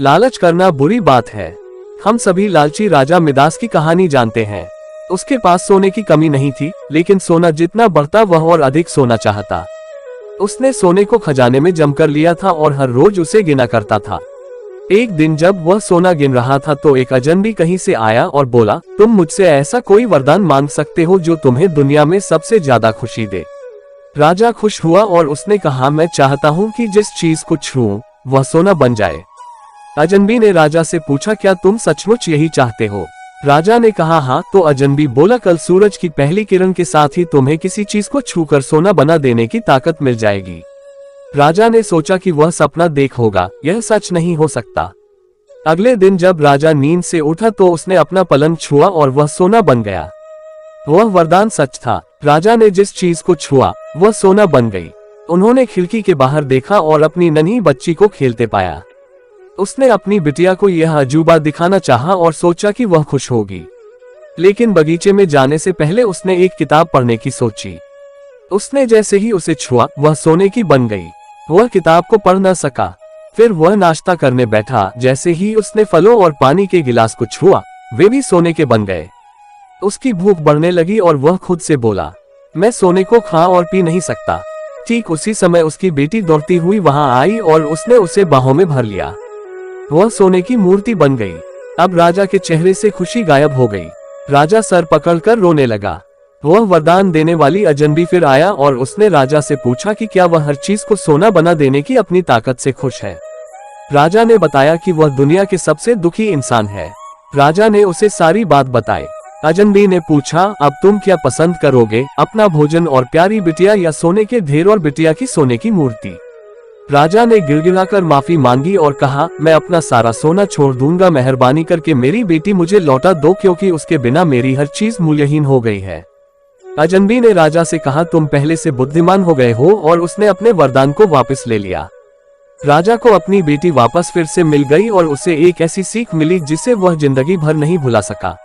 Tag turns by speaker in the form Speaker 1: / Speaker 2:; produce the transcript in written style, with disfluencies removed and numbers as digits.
Speaker 1: लालच करना बुरी बात है। हम सभी लालची राजा मिदास की कहानी जानते हैं। उसके पास सोने की कमी नहीं थी, लेकिन सोना जितना बढ़ता वह और अधिक सोना चाहता। उसने सोने को खजाने में जम कर लिया था और हर रोज उसे गिना करता था। एक दिन जब वह सोना गिन रहा था तो एक अजनबी कहीं से आया और बोला, तुम मुझसे ऐसा कोई वरदान मांग सकते हो जो तुम्हें दुनिया में सबसे ज्यादा खुशी दे। राजा खुश हुआ और उसने कहा, मैं चाहता हूँ कि जिस चीज को छूऊं वह सोना बन जाए। अजनबी ने राजा से पूछा, क्या तुम सचमुच यही चाहते हो? राजा ने कहा, हाँ। तो अजनबी बोला, कल सूरज की पहली किरण के साथ ही तुम्हें किसी चीज को छूकर सोना बना देने की ताकत मिल जाएगी। राजा ने सोचा कि वह सपना देख होगा, यह सच नहीं हो सकता। अगले दिन जब राजा नींद से उठा तो उसने अपना पलंग छुआ और वह सोना बन गया। वह वरदान सच था। राजा ने जिस चीज को छुआ वह सोना बन गई। उन्होंने खिड़की के बाहर देखा और अपनी नन्ही बच्ची को खेलते पाया। उसने अपनी बिटिया को यह अजूबा दिखाना चाहा और सोचा कि वह खुश होगी, लेकिन बगीचे में जाने से पहले उसने एक किताब पढ़ने की सोची। उसने जैसे ही उसे छुआ वह सोने की बन गई। वह किताब को पढ़ न सका। फिर वह नाश्ता करने बैठा। जैसे ही उसने फलों और पानी के गिलास को छुआ वे भी सोने के बन गए। उसकी भूख बढ़ने लगी और वह खुद से बोला, मैं सोने को खा और पी नहीं सकता। ठीक उसी समय उसकी बेटी दौड़ती हुई वहां आई और उसने उसे बाहों में भर लिया। वह सोने की मूर्ति बन गई। अब राजा के चेहरे से खुशी गायब हो गई। राजा सर पकड़कर रोने लगा। वह वरदान देने वाली अजनबी फिर आया और उसने राजा से पूछा कि क्या वह हर चीज को सोना बना देने की अपनी ताकत से खुश है। राजा ने बताया कि वह दुनिया के सबसे दुखी इंसान है। राजा ने उसे सारी बात बताई। अजनबी ने पूछा, अब तुम क्या पसंद करोगे, अपना भोजन और प्यारी बिटिया या सोने के ढेर और बिटिया की सोने की मूर्ति? राजा ने गिड़गिड़ाकर माफी मांगी और कहा, मैं अपना सारा सोना छोड़ दूंगा, मेहरबानी करके मेरी बेटी मुझे लौटा दो, क्योंकि उसके बिना मेरी हर चीज मूल्यहीन हो गई है। अजनबी ने राजा से कहा, तुम पहले से बुद्धिमान हो गए हो, और उसने अपने वरदान को वापस ले लिया। राजा को अपनी बेटी वापस फिर से मिल गई और उसे एक ऐसी सीख मिली जिसे वह जिंदगी भर नहीं भुला सका।